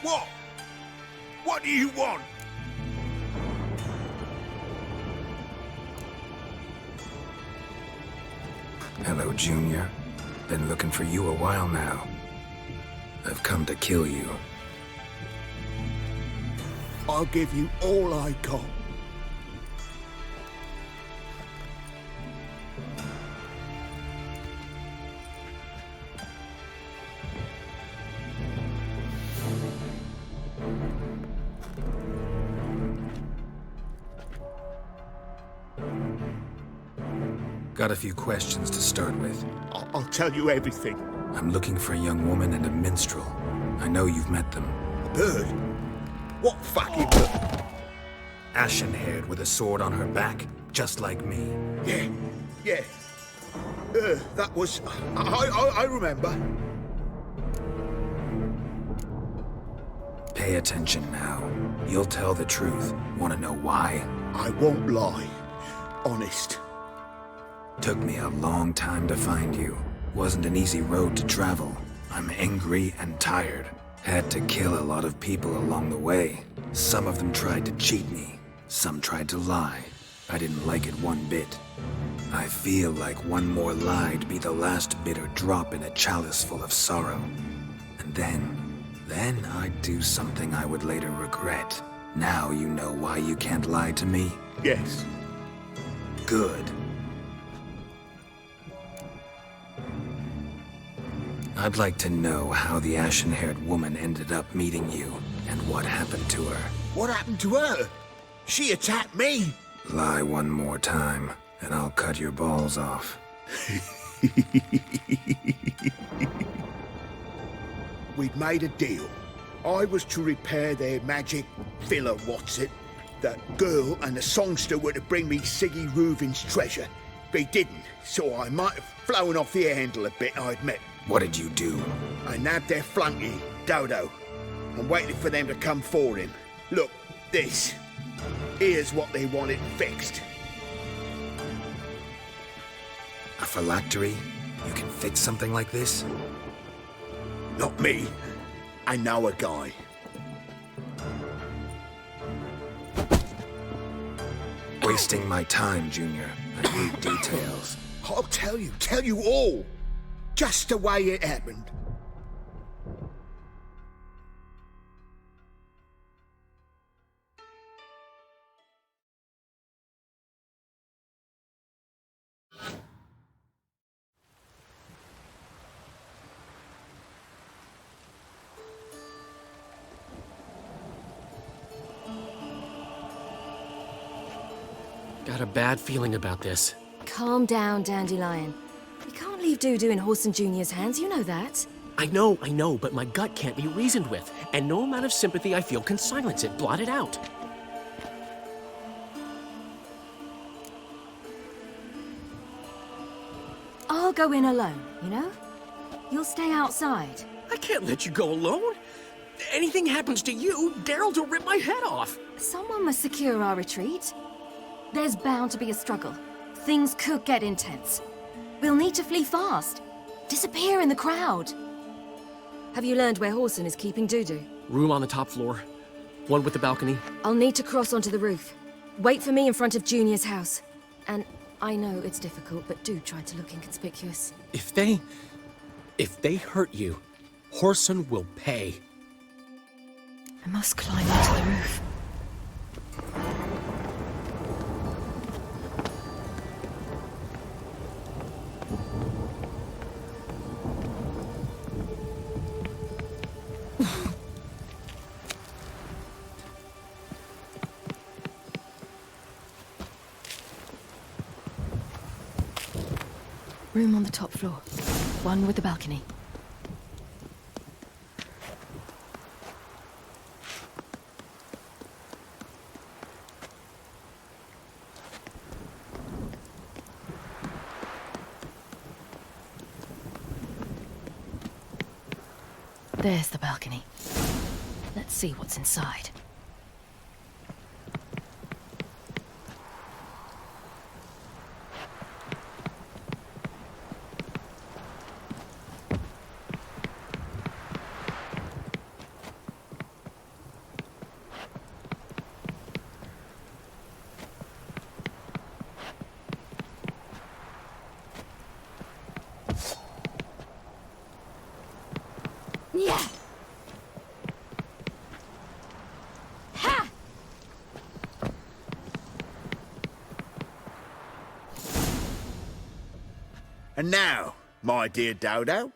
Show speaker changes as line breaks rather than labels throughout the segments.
What? What do you want?
Hello, Junior. Been looking for you a while now. I've come to kill you.
I'll give you all I got.
Got a few questions to start with.
I'll tell you everything.
I'm looking for a young woman and a minstrel. I know you've met them.
A bird? What fucking bird?
Ashen-haired with a sword on her back, just like me.
Yeah. That was... I remember.
Pay attention now. You'll tell the truth. Want to know why?
I won't lie. Honest.
Took me a long time to find you. Wasn't an easy road to travel. I'm angry and tired. Had to kill a lot of people along the way. Some of them tried to cheat me. Some tried to lie. I didn't like it one bit. I feel like one more lie'd be the last bitter drop in a chalice full of sorrow. And then I'd do something I would later regret. Now you know why you can't lie to me?
Yes.
Good. I'd like to know how the ashen-haired woman ended up meeting you, and what happened to her.
What happened to her? She attacked me.
Lie one more time, and I'll cut your balls off.
We'd made a deal. I was to repair their magic villa, That girl and the songster were to bring me Siggy Reuven's treasure. They didn't, so I might have flown off the handle a bit, I admit.
What did you do?
I nabbed their flunky, Dodo, and waited for them to come for him. Look, this. Here's what they wanted fixed.
A phylactery? You can fix something like this?
Not me. I know a guy.
Wasting my time, Junior. I need details.
I'll tell you all. Just the way it happened.
Got a bad feeling about this.
Calm down, Dandelion. You can't leave Dudu in Horson Jr.'s hands, you know that.
I know, but my gut can't be reasoned with, and no amount of sympathy I feel can silence it, blot it out.
I'll go in alone, you know? You'll stay outside.
I can't let you go alone. Anything happens to you, Geralt will rip my head off.
Someone must secure our retreat. There's bound to be a struggle. Things could get intense. We'll need to flee fast. Disappear in the crowd. Have you learned where Horson is keeping Dudu?
Room on the top floor. One with the balcony.
I'll need to cross onto the roof. Wait for me in front of Junior's house. And I know it's difficult, but do try to look inconspicuous.
If they hurt you, Horson will pay.
I must climb onto the roof. Room on the top floor. One with the balcony. There's the balcony. Let's see what's inside.
And now, my dear Dodo,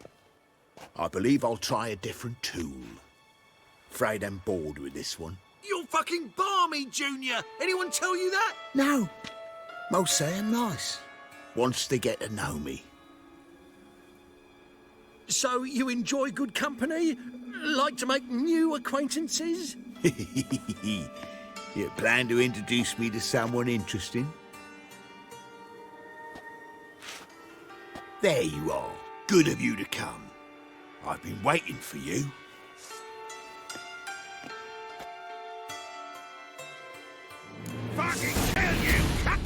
I believe I'll try a different tool. Afraid I'm bored with this one.
You're fucking balmy, Junior! Anyone tell you that?
No, most say I'm nice. Wants to get to know me.
So you enjoy good company? Like to make new acquaintances?
You plan to introduce me to someone interesting? There you are. Good of you to come. I've been waiting for you. Fucking tell you!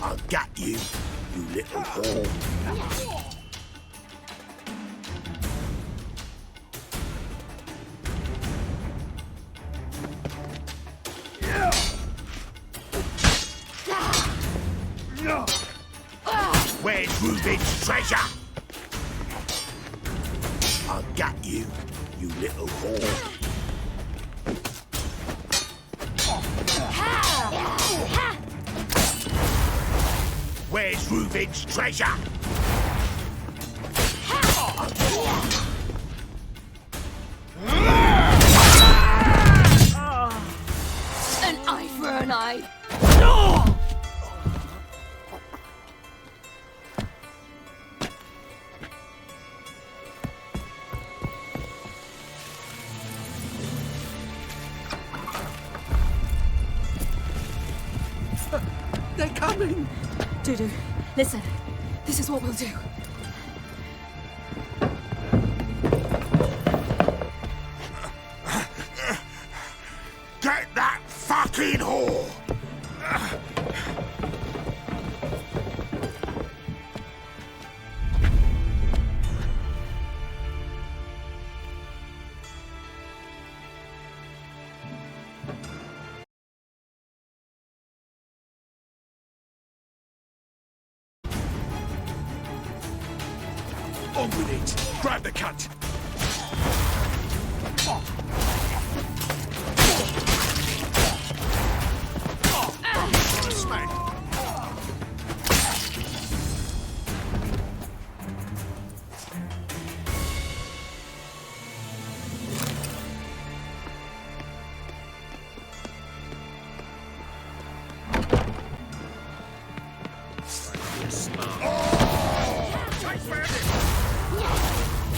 I'll get you, you little whore. Where's Reuben's treasure? I'll get you, you little whore. Where's Reuben's treasure?
An eye for an eye.
They're coming!
Dudu, listen. This is what we'll do.
Get that fucking whore!
On with it! Grab the cunt! Smack!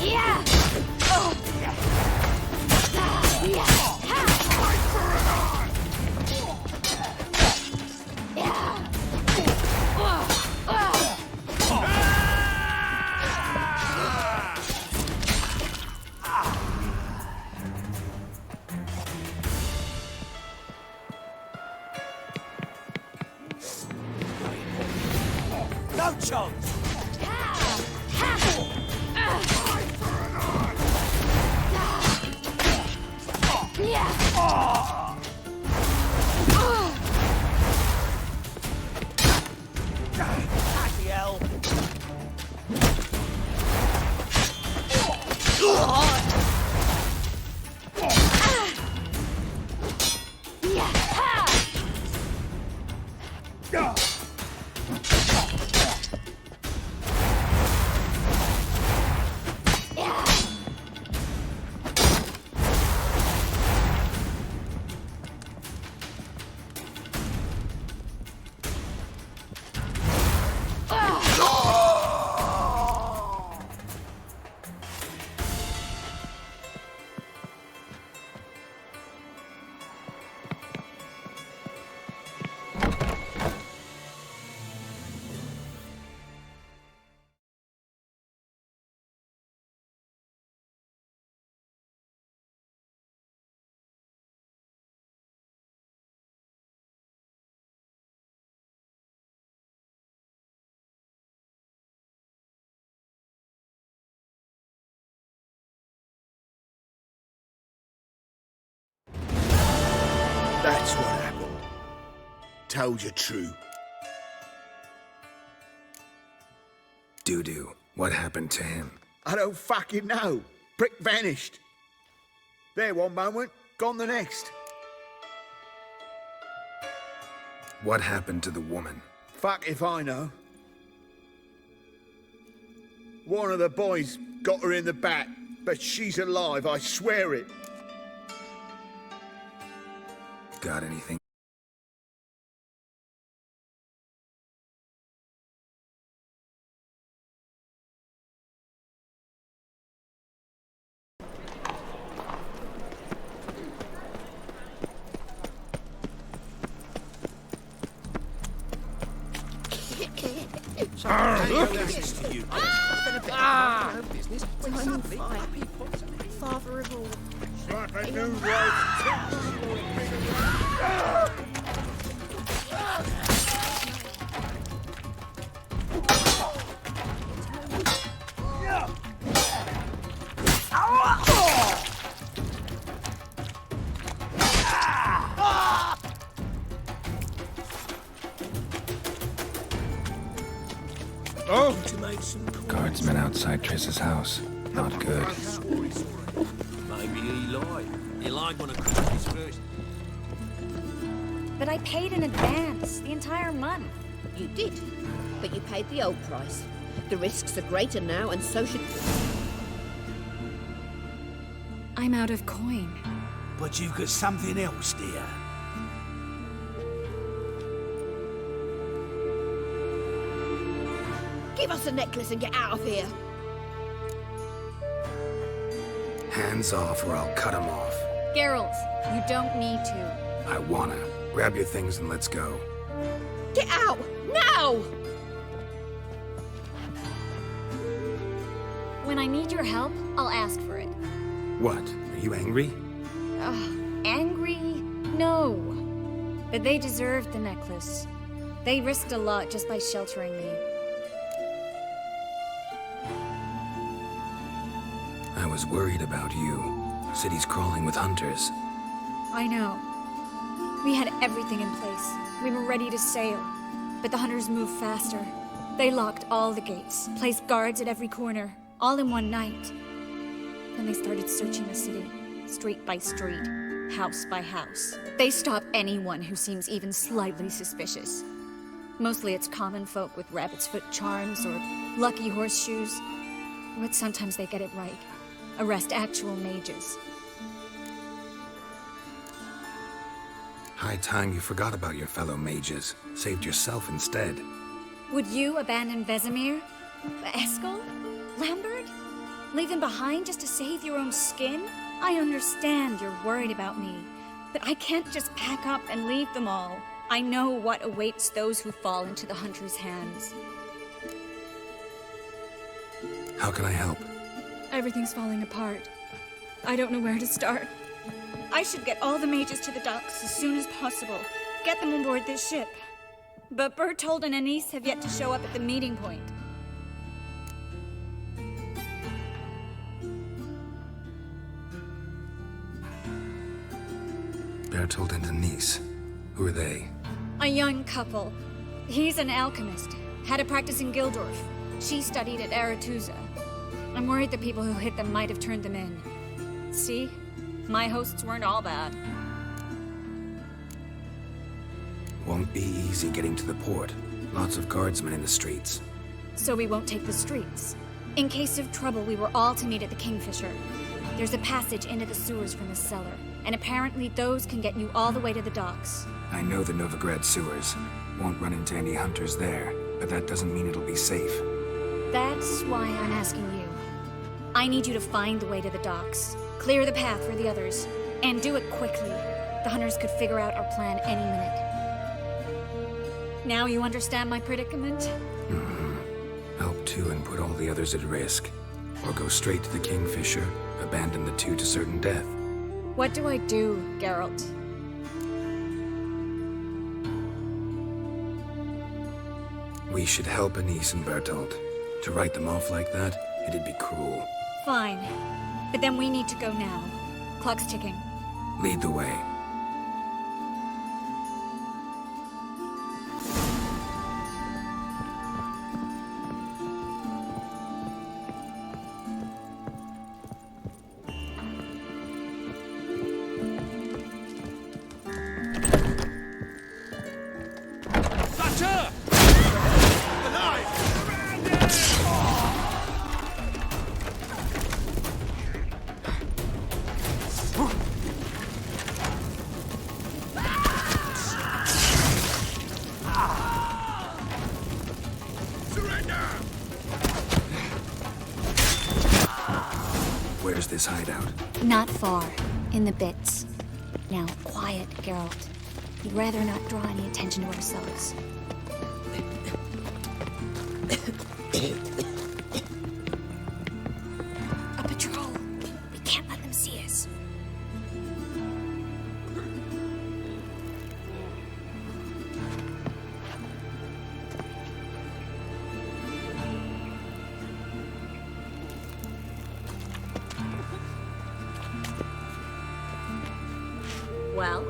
Yeah! Oh!
No chance! Bloody hell!
That's what happened. Told you true.
Dudu, what happened to him?
I don't fucking know. Prick vanished. There one moment, gone the next.
What happened to the woman?
Fuck if I know. One of the boys got her in the back, but she's alive, I swear it.
Got anything?
Father of all.
Like a new road.
Guardsmen outside Triss's house. Not good.
Maybe he lied. He lied when I crashed his first.
But I paid in advance, the entire month.
You did, but you paid the old price. The risks are greater now, and so should...
I'm out of coin.
But you've got something else, dear.
Give us a necklace and get out of here.
Hands off or I'll cut 'em off.
Geralt, you don't need to.
I wanna. Grab your things and let's go.
Get out! Now!
When I need your help, I'll ask for it.
What? Are you angry?
Angry? No. But they deserved the necklace. They risked a lot just by sheltering me.
I was worried about you. City's crawling with hunters.
I know. We had everything in place. We were ready to sail. But the hunters moved faster. They locked all the gates, placed guards at every corner, all in one night. Then they started searching the city, street by street, house by house. They stop anyone who seems even slightly suspicious. Mostly it's common folk with rabbit's foot charms or lucky horseshoes. But sometimes they get it right. Arrest actual mages.
High time you forgot about your fellow mages. Saved yourself instead.
Would you abandon Vesemir? Eskel? Lambert? Leave them behind just to save your own skin? I understand you're worried about me, but I can't just pack up and leave them all. I know what awaits those who fall into the hunter's hands.
How can I help?
Everything's falling apart. I don't know where to start. I should get all the mages to the docks as soon as possible. Get them on board this ship. But Bertold and Anise have yet to show up at the meeting point.
Bertold and Denise. Who are they?
A young couple. He's an alchemist. Had a practice in Gildorf. She studied at Aretuza. I'm worried the people who hit them might have turned them in. See? My hosts weren't all bad.
Won't be easy getting to the port. Lots of guardsmen in the streets.
So we won't take the streets. In case of trouble, we were all to meet at the Kingfisher. There's a passage into the sewers from the cellar, and apparently those can get you all the way to the docks.
I know the Novigrad sewers. Won't run into any hunters there, but that doesn't mean it'll be safe.
That's why I'm asking you. I need you to find the way to the docks, clear the path for the others, and do it quickly. The hunters could figure out our plan any minute. Now you understand my predicament?
Help two and put all the others at risk. Or go straight to the Kingfisher, abandon the two to certain death.
What do I do, Geralt?
We should help Anise and Bertold. To write them off like that, it'd be cruel.
Fine. But then we need to go now. Clock's ticking.
Lead the way. Where's this hideout?
Not far. In the bits. Now, quiet, Geralt. We'd rather not draw any attention to ourselves. A patrol! We can't let them see us. Well?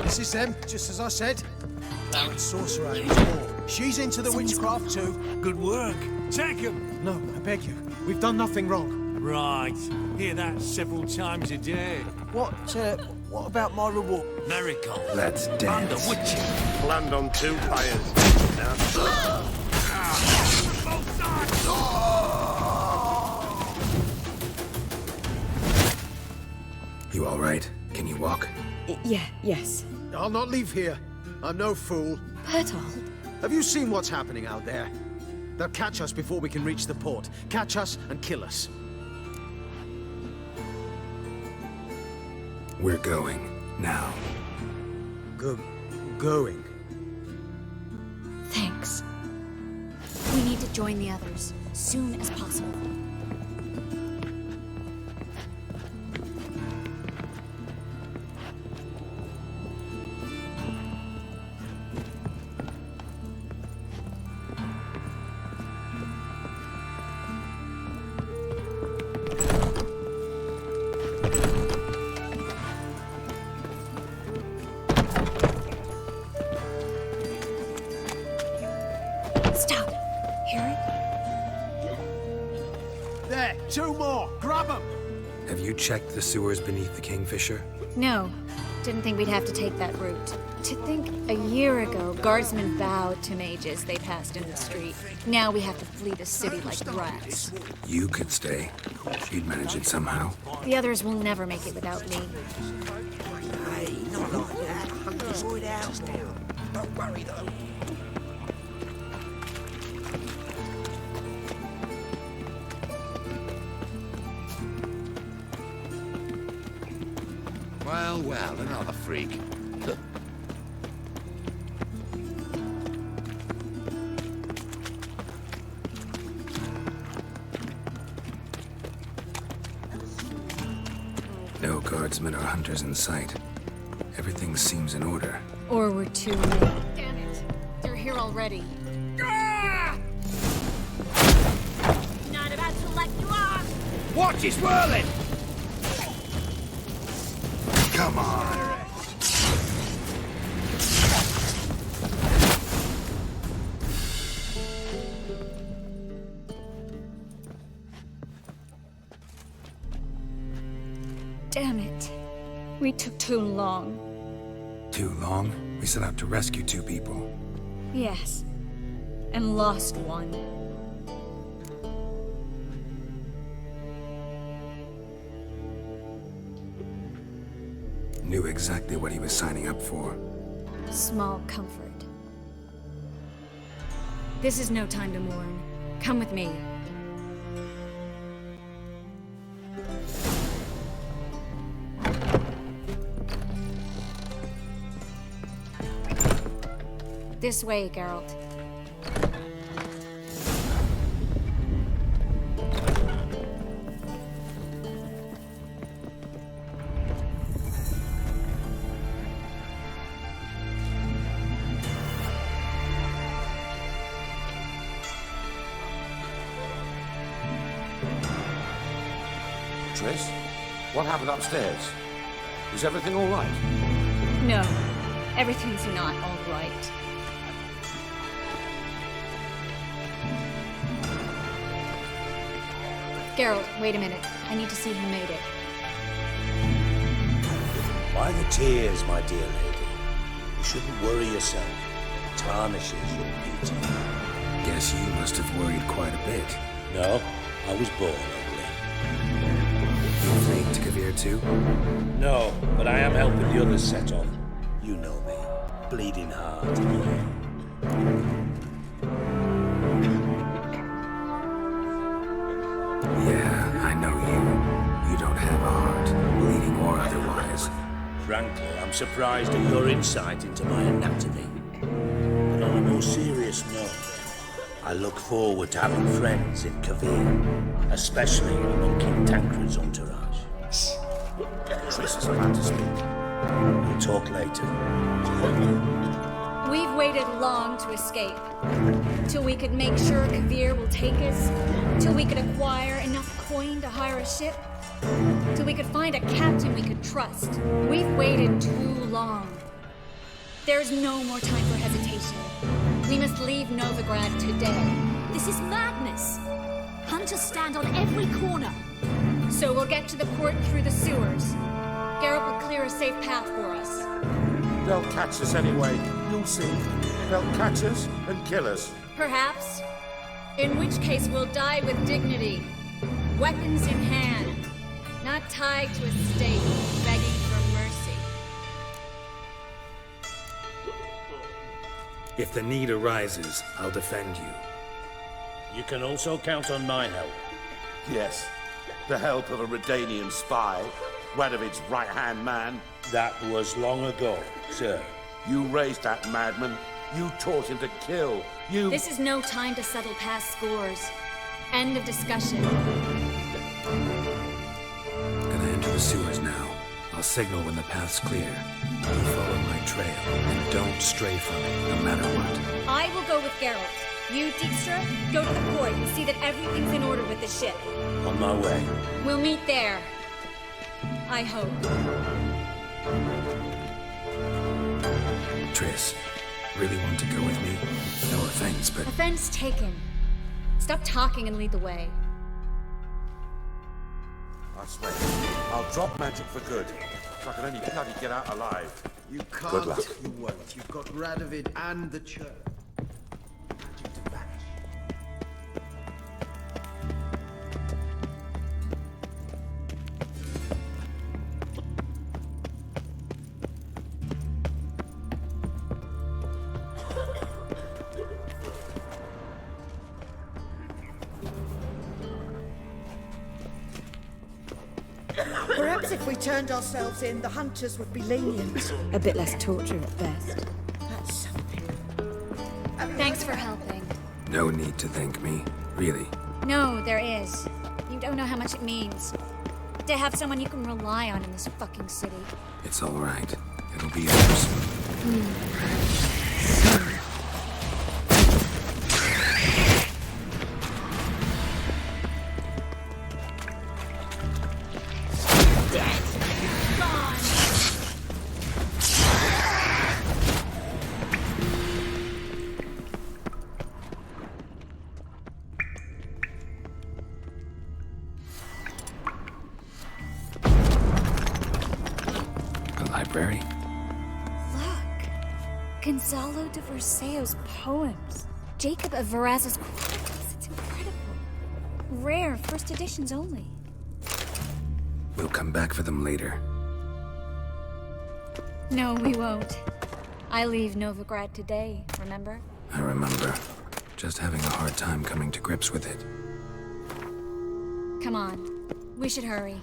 This is them, just as I said. Baron Sorcerer and his war. She's into the witchcraft too.
Good work. Take him.
No, I beg you. We've done nothing wrong.
Right. Hear that several times a day.
What about my reward?
Miracle.
Let's
And
dance.
the witching.
Land on two fires. Now,
Both sides.
You all right? Can you walk?
Yes.
I'll not leave here. I'm no fool.
Bertold?
Have you seen what's happening out there? They'll catch us before we can reach the port. Catch us and kill us.
We're going. Now.
Going.
Thanks. We need to join the others, soon as possible. Stop! Hear it?
There, two more. Grab them.
Have you checked the sewers beneath the Kingfisher?
No. Didn't think we'd have to take that route. To think a year ago, guardsmen bowed to mages they passed in the street. Now we have to flee the city like rats.
You could stay. You'd manage it somehow.
The others will never make it without me.
hey, not like that. Avoid out now. Don't worry though. Well, another freak.
No guardsmen or hunters in sight. Everything seems in order.
Or we're too late. Damn it! They're here already.
Not about to let you off!
Watch is whirling.
Come on!
Damn it. We took too long.
Too long? We set out to rescue two people.
Yes. And lost one.
Knew exactly what he was signing up for.
Small comfort. This is no time to mourn. Come with me. This way, Geralt.
Triss, what happened upstairs? Is everything all right?
No, everything's not all right. Geralt, wait a minute. I need to see who made it.
By the tears, my dear lady. You shouldn't worry yourself. It tarnishes your beauty.
Guess you must have worried quite a bit.
No, I was born ugly.
You fleeing to Kavir too?
No, but I am helping the others set off. You know me. Bleeding heart.
Yeah, I know you. You don't have a heart, bleeding or otherwise.
Frankly, I'm surprised at your insight into my anatomy. But on a more serious note, I look forward to having friends in Kavir, especially among King Tancred's entourage.
Triss is about to speak.
We'll talk later.
We've waited long to escape. Till we could make sure Kavir will take us. Till we could acquire enough coin to hire a ship. Till we could find a captain we could trust. We've waited too long. There's no more time for hesitation. We must leave Novigrad today.
This is madness. Hunters stand on every corner.
So we'll get to the port through the sewers. Geralt will clear a safe path for us.
They'll catch us anyway. You'll see. They'll catch us and kill us.
Perhaps. In which case we'll die with dignity. Weapons in hand. Not tied to a stake, begging for mercy.
If the need arises, I'll defend you.
You can also count on my help.
Yes. The help of a Redanian spy. Radovic's right-hand man.
That was long ago, sir.
You raised that madman. You taught him to kill. You...
This is no time to settle past scores. End of discussion.
Gonna enter the sewers now. I'll signal when the path's clear. You follow my trail, and don't stray from it, no matter what.
I will go with Geralt. You, Dijkstra, go to the port and see that everything's in order with the ship.
On my way.
We'll meet there. I hope.
Triss, really want to go with me? No offense, but...
Offense taken. Stop talking and lead the way.
I swear, I'll drop magic for good. If I can only bloody get out alive.
You can't.
Good luck.
You won't. You've got Radovid and the church. Magic to vanish.
Perhaps if we turned ourselves in, the hunters would be lenient.
A bit less torture at best.
That's something.
Thanks for helping.
No need to thank me, really.
No, there is. You don't know how much it means. To have someone you can rely on in this fucking city.
It's all right. It'll be over soon. Library?
Look. Gonzalo de Verseo's poems. Jacob of Varaz's chronicles. It's incredible. Rare, first editions only.
We'll come back for them later.
No, we won't. I leave Novigrad today, remember?
I remember. Just having a hard time coming to grips with it.
Come on. We should hurry.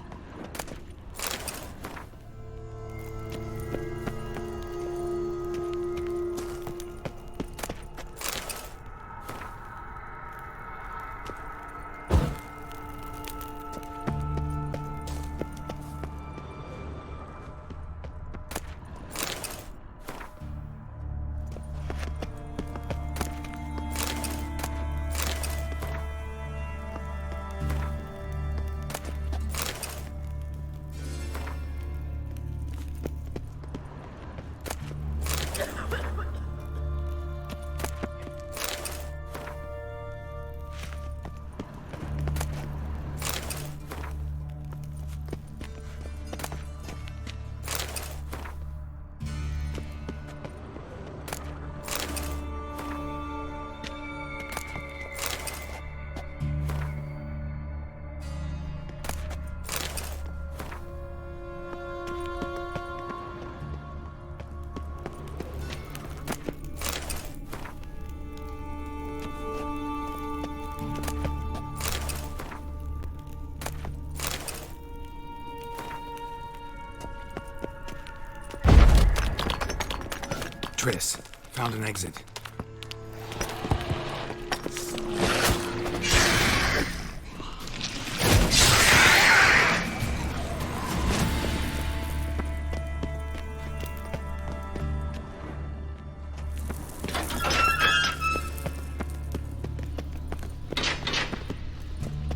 Chris, found an exit.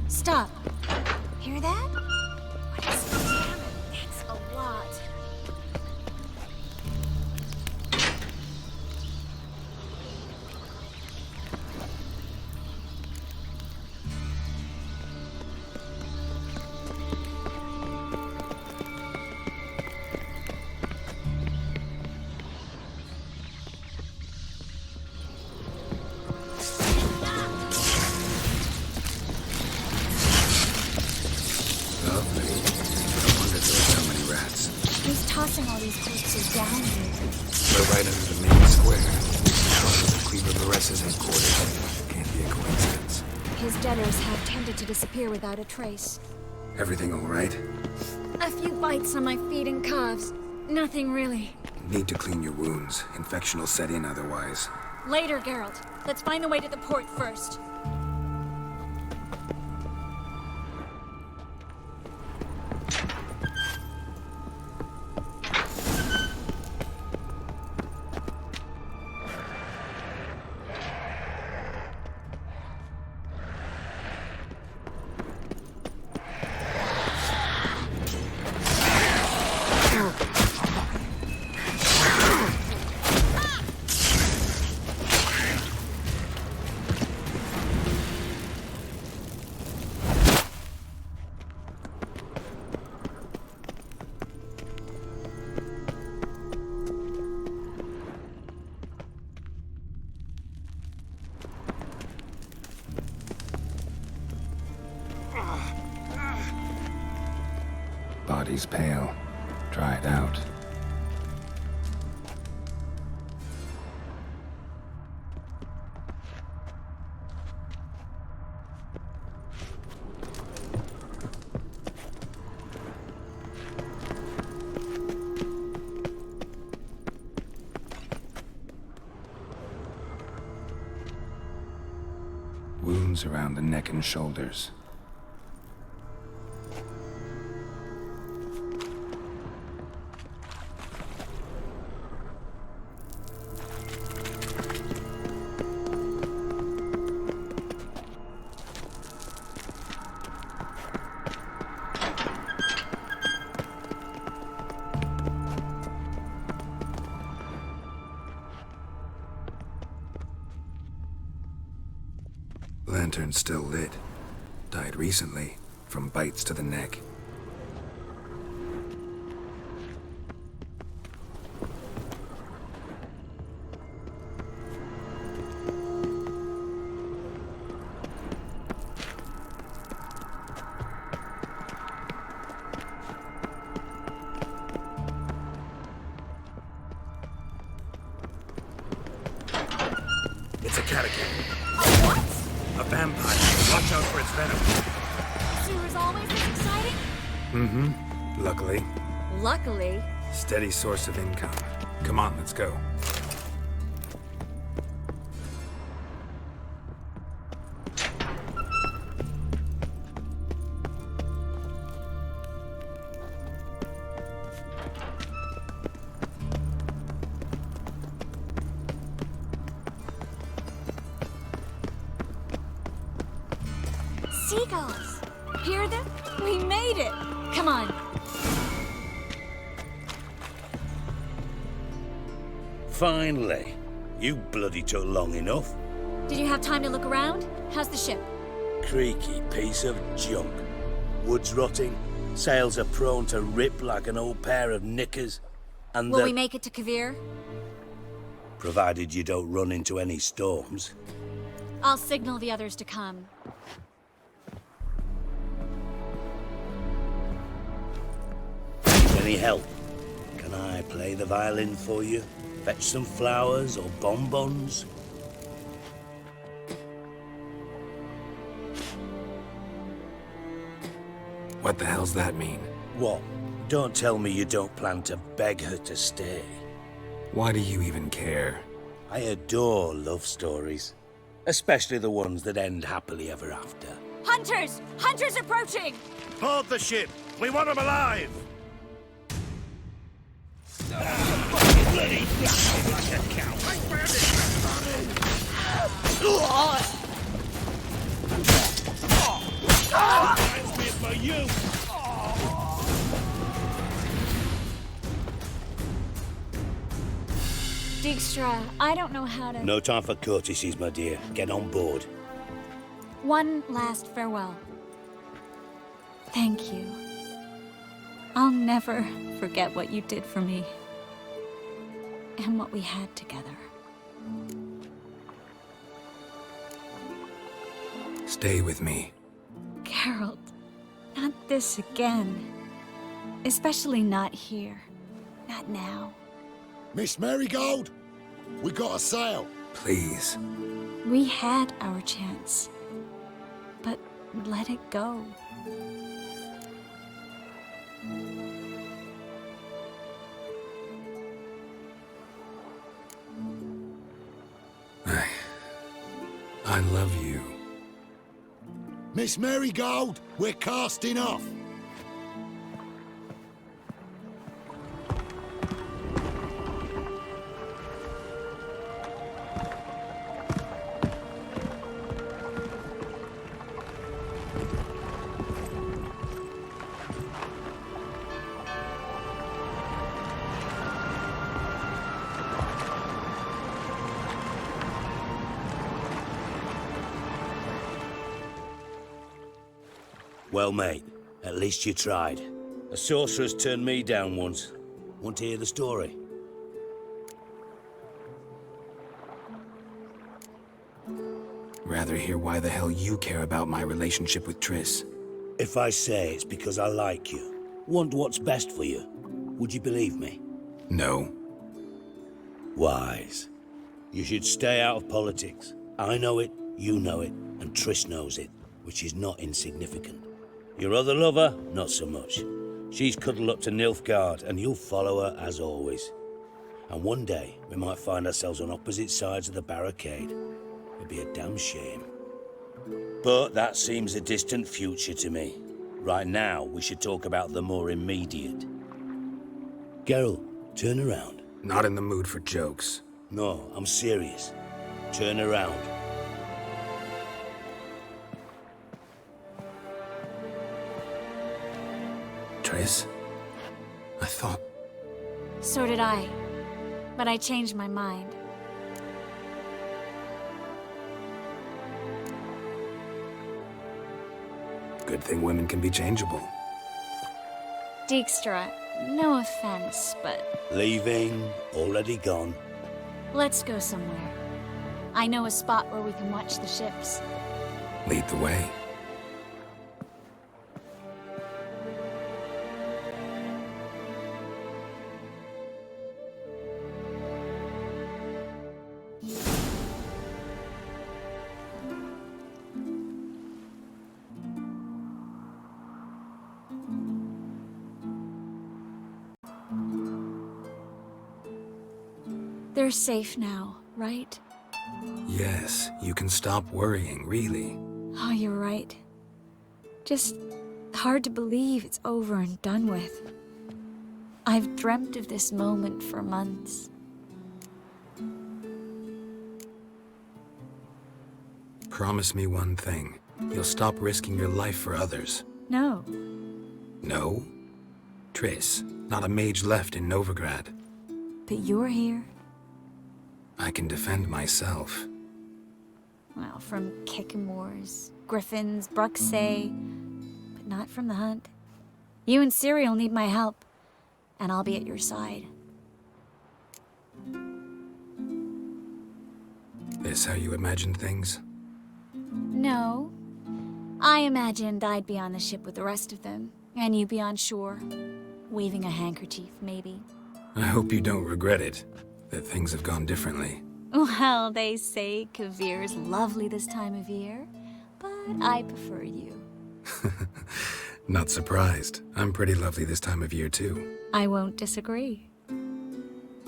Stop. Hear that? What is that? That's a lot. Tossing all these corpses down here.
We're right under the main square. The Cleaver Baressa's headquarters. Can't be a coincidence.
His debtors have tended to disappear without a trace.
Everything all right?
A few bites on my feet and calves. Nothing really.
Need to clean your wounds. Infection will set in otherwise.
Later, Geralt. Let's find the way to the port first.
Body's pale. Dried out. Wounds around the neck and shoulders. Lantern's still lit. Died recently, from bites to the neck. It's a cataclysmic. A vampire. Watch out for its venom.
Sewer's always this exciting?
Mm-hmm. Luckily.
Luckily.
Steady source of income. Come on, let's go.
Seagulls! Hear them? We made it! Come on.
Finally. You bloody took long enough.
Did you have time to look around? How's the ship?
Creaky piece of junk. Wood's rotting, sails are prone to rip like an old pair of knickers, and
Will we make it to Kavir?
provided you don't run into any storms.
I'll signal the others to come.
Need any help? Can I play the violin for you? Fetch some flowers or bonbons?
What the hell's that mean?
What? Don't tell me you don't plan to beg her to stay.
Why do you even care?
I adore love stories. Especially the ones that end happily ever after.
Hunters! Hunters approaching!
Board the ship! We want them alive!
Dijkstra, I don't know how to...
No time for courtesies, my dear. Get on board.
One last farewell. Thank you. I'll never forget what you did for me. And what we had together.
Stay with me.
Geralt, not this again. Especially not here. Not now.
Miss Marigold, we got a sail.
Please.
We had our chance. But let it go.
I love you.
Miss Marigold, we're casting off.
Well, mate, at least you tried. A sorceress turned me down once. Want to hear the story?
Rather hear why the hell you care about my relationship with Triss.
If I say it's because I like you, want what's best for you, would you believe me?
No.
Wise. You should stay out of politics. I know it, you know it, and Triss knows it, which is not insignificant. Your other lover, not so much. She's cuddled up to Nilfgaard, and you'll follow her as always. And one day, we might find ourselves on opposite sides of the barricade. It'd be a damn shame. But that seems a distant future to me. Right now, we should talk about the more immediate. Geralt, turn around.
Not in the mood for jokes.
No, I'm serious. Turn around.
Triss? I thought...
So did I. But I changed my mind.
Good thing women can be changeable.
Dijkstra, no offense, but...
Leaving, already gone.
Let's go somewhere. I know a spot where we can watch the ships.
Lead the way.
They're safe now, right?
Yes, you can stop worrying, really.
Oh, you're right. Just hard to believe it's over and done with. I've dreamt of this moment for months.
Promise me one thing. You'll stop risking your life for others.
No.
No? Triss, not a mage left in Novigrad.
But you're here.
I can defend myself.
Well, from Kickamores, Griffins, Bruxay, but not from the hunt. You and Ciri'll need my help, and I'll be at your side.
This how you imagined things?
No. I imagined I'd be on the ship with the rest of them, and you'd be on shore, waving a handkerchief, maybe.
I hope you don't regret it, that things have gone differently.
Well, they say Kavir's lovely this time of year, but I prefer you.
Not surprised. I'm pretty lovely this time of year, too.
I won't disagree.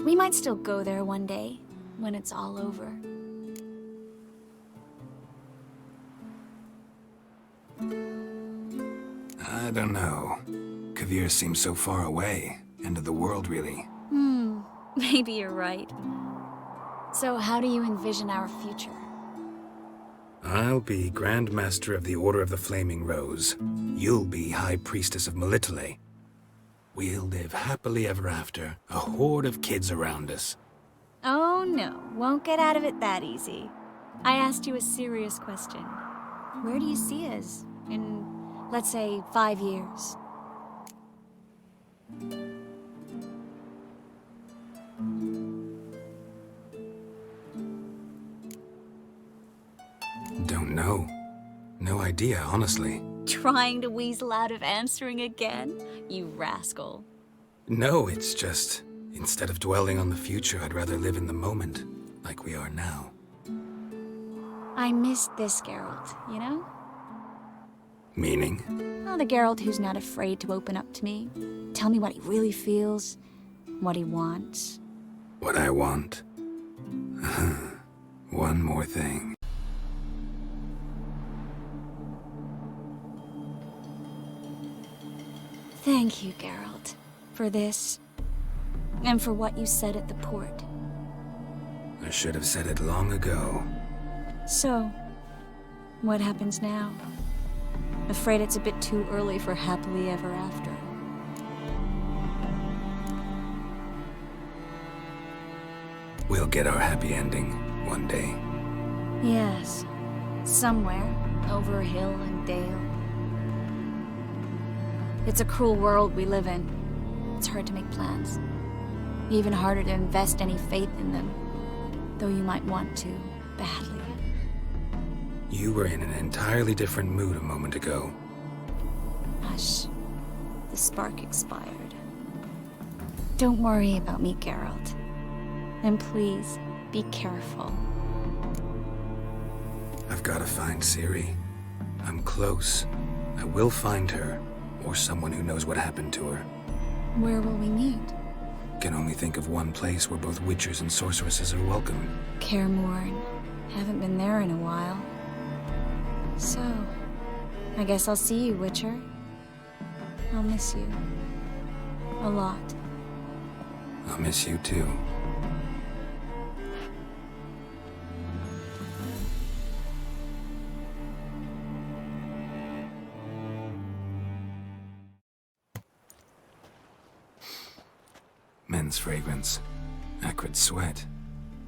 We might still go there one day, when it's all over.
I don't know. Kavir seems so far away. End of the world, really.
Maybe you're right. So how do you envision our future?
I'll be Grand Master of the Order of the Flaming Rose. You'll be High Priestess of Melitele. We'll live happily ever after, a horde of kids around us.
Oh no, won't get out of it that easy. I asked you a serious question. Where do you see us in, let's say, 5 years?
Don't know. No idea, honestly.
Trying to weasel out of answering again? You rascal.
No, it's just, instead of dwelling on the future, I'd rather live in the moment, like we are now.
I missed this Geralt, you know?
Meaning?
Oh, the Geralt who's not afraid to open up to me. Tell me what he really feels, what he wants.
What I want. One more thing.
Thank you, Geralt, for this, and for what you said at the port.
I should have said it long ago.
So, what happens now? Afraid it's a bit too early for happily ever after.
We'll get our happy ending one day.
Yes, somewhere, over hill and dale. It's a cruel world we live in. It's hard to make plans. Even harder to invest any faith in them. Though you might want to, badly.
You were in an entirely different mood a moment ago.
Hush. The spark expired. Don't worry about me, Geralt. And please, be careful.
I've got to find Ciri. I'm close. I will find her. Or someone who knows what happened to her.
Where will we meet?
Can only think of one place where both witchers and sorceresses are welcome.
Kaer Morhen. Haven't been there in a while. So, I guess I'll see you, Witcher. I'll miss you. A lot.
I'll miss you too. Men's fragrance, acrid sweat,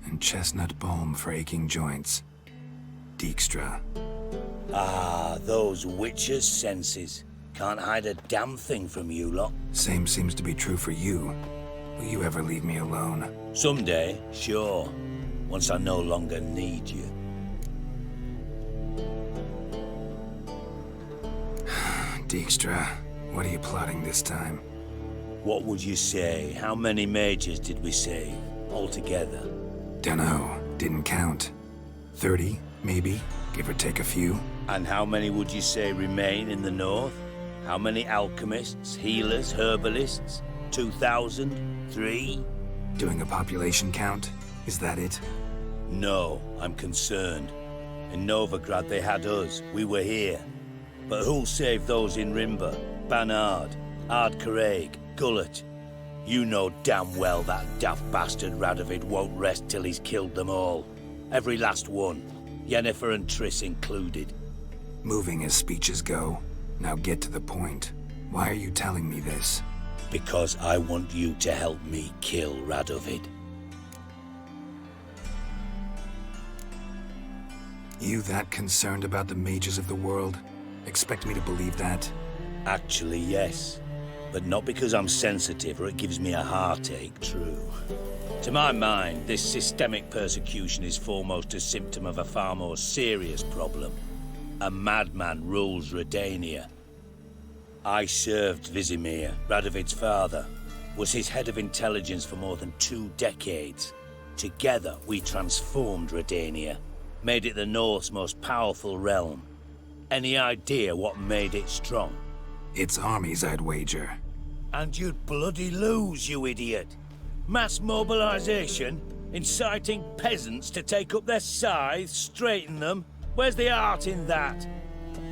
and chestnut balm for aching joints. Dijkstra.
Ah, those witches' senses. Can't hide a damn thing from you lot.
Same seems to be true for you. Will you ever leave me alone?
Someday, sure. Once I no longer need you.
Dijkstra, what are you plotting this time?
What would you say? How many mages did we save, altogether?
Dunno, didn't count. 30, maybe, give or take a few.
And how many would you say remain in the north? How many alchemists, healers, herbalists? 2,000? 3?
Doing a population count? Is that it?
No, I'm concerned. In Novigrad they had us, we were here. But who'll save those in Rimba? Banard, Ardcaraig, Gullet. You know damn well that daft bastard Radovid won't rest till he's killed them all. Every last one. Yennefer and Triss included.
Moving as speeches go. Now get to the point. Why are you telling me this?
Because I want you to help me kill Radovid.
You that concerned about the mages of the world? Expect me to believe that?
Actually, yes. But not because I'm sensitive or it gives me a heartache, true. To my mind, this systemic persecution is foremost a symptom of a far more serious problem. A madman rules Redania. I served Vizimir, Radovid's father, was his head of intelligence for more than 2 decades. Together, we transformed Redania, made it the North's most powerful realm. Any idea what made it strong?
It's armies, I'd wager.
And you'd bloody lose, you idiot. Mass mobilization? Inciting peasants to take up their scythes, straighten them? Where's the art in that?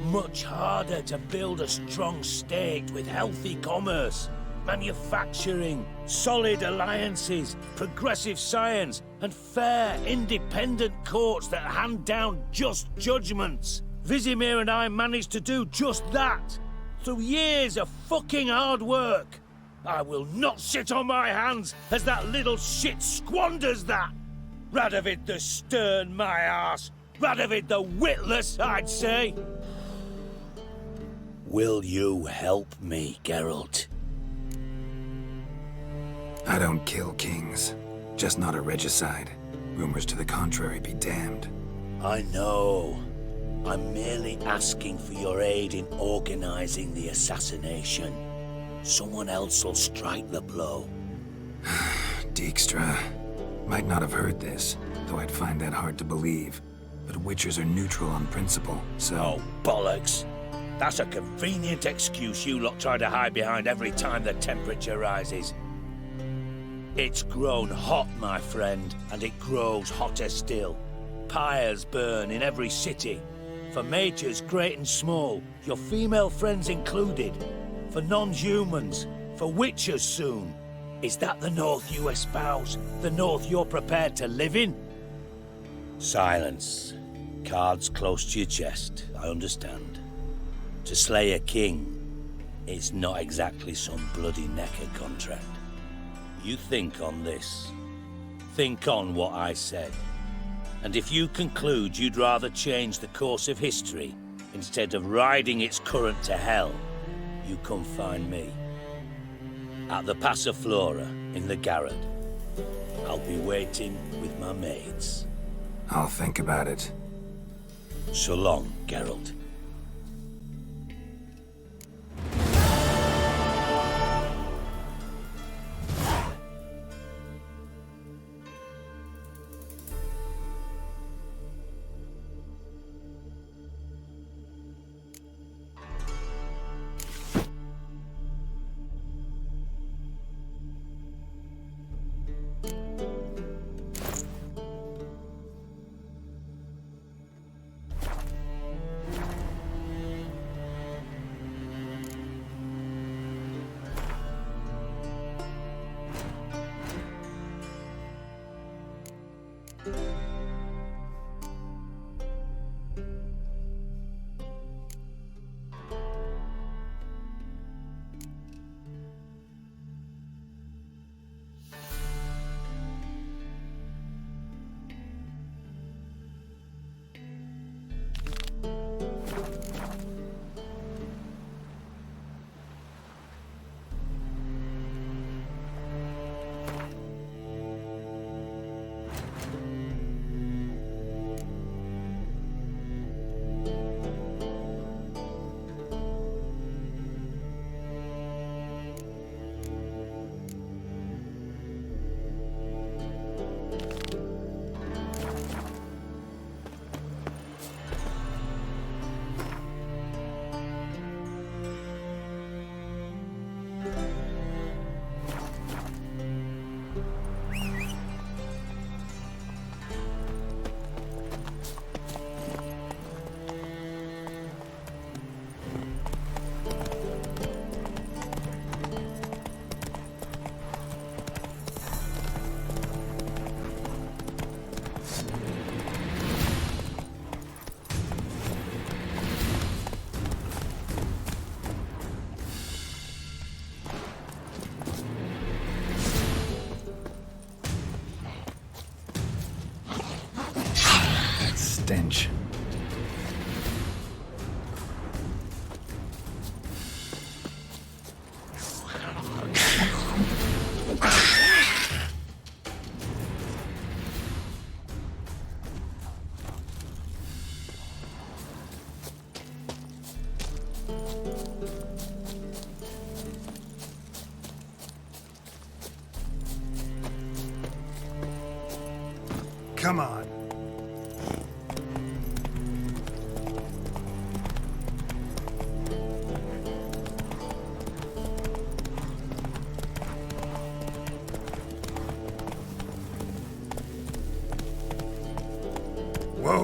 Much harder to build a strong state with healthy commerce, manufacturing, solid alliances, progressive science, and fair, independent courts that hand down just judgments. Vizimir and I managed to do just that, through years of fucking hard work. I will not sit on my hands as that little shit squanders that. Radovid the stern, my arse. Radovid the witless, I'd say. Will you help me, Geralt?
I don't kill kings. Just not a regicide. Rumors to the contrary be damned.
I know. I'm merely asking for your aid in organizing the assassination. Someone else will strike the blow.
Dijkstra. Might not have heard this, though I'd find that hard to believe. But Witchers are neutral on principle, so...
Oh, bollocks! That's a convenient excuse you lot try to hide behind every time the temperature rises. It's grown hot, my friend, and it grows hotter still. Pyres burn in every city. For mages great and small, your female friends included. For non-humans, for witchers soon. Is that the North you espouse? The North you're prepared to live in? Silence. Cards close to your chest, I understand. To slay a king, it's not exactly some bloody necker contract. You think on this. Think on what I said. And if you conclude you'd rather change the course of history instead of riding its current to hell, you come find me. At the Passiflora in the Garrod. I'll be waiting with my maids.
I'll think about it.
So long, Geralt.
Stench.
Come on.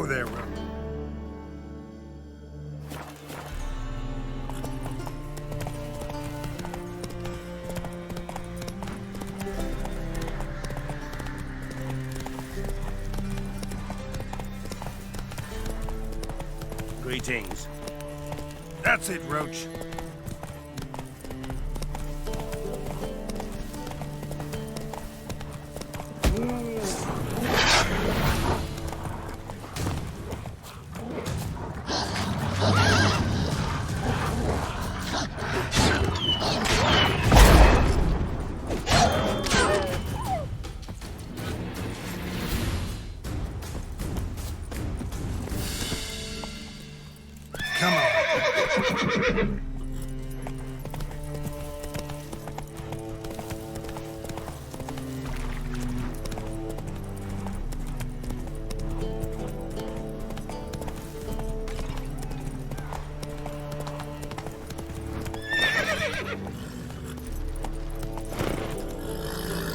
Hello there, Roach.
Greetings.
That's it, Roach. Come on.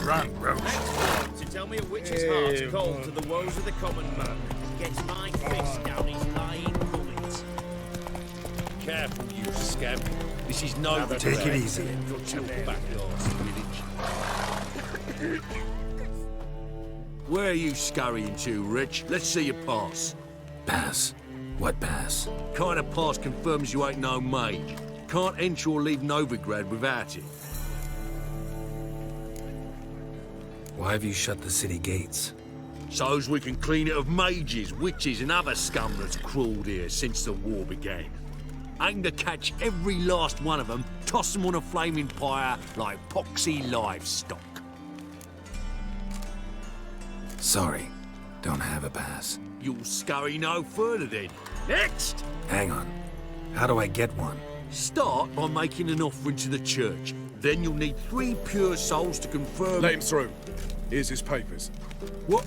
Run, Roach.
To tell me a witch's heart's cold to the woes of the common man. Gets my fist down his lying gullet.
Careful, you scamp. This is no
Take it easy.
back Where are you scurrying to, Rich? Let's see your pass.
Pass? What pass?
Kind of pass confirms you ain't no mage. Can't enter or leave Novigrad without it.
Why have you shut the city gates?
So's we can clean it of mages, witches and other scum that's crawled here since the war began. Aim to catch every last one of them, toss them on a flaming pyre like poxy livestock.
Sorry, don't have a pass.
You'll scurry no further then. Next!
Hang on. How do I get one?
Start by making an offering to the church. Then you'll need 3 pure souls to confirm...
Let him through. Here's his papers.
What?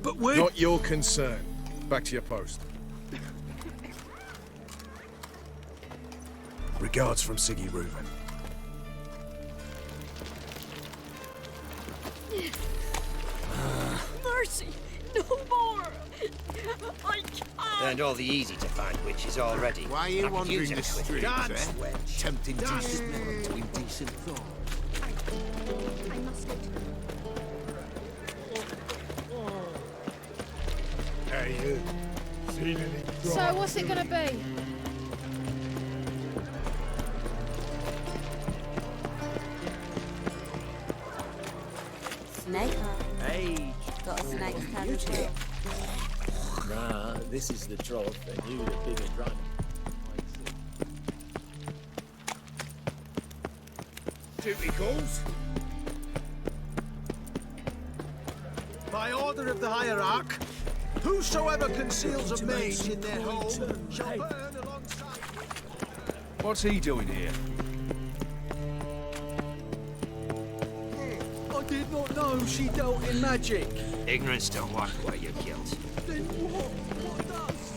But we're...
Not your concern. Back to your post.
Regards from Siggy Reuven.
Mercy! No more! I can't!
Learned all the easy-to-find witches already.
Why are you wandering the streets, eh?
Tempting
decent men to indecent thought.
I must go to...
Hey, you. Seen any
So what's it gonna be?
Snake.
Hey!
Got a snake's tail as well.
Nah, this is the trough and you the bigger dragon.
Duty calls.
By order of the hierarch, whosoever conceals a mage in their home shall burn alongside...
What's he doing here?
I did not know she dealt in magic.
Ignorance don't wash away your guilt.
Then what? What does?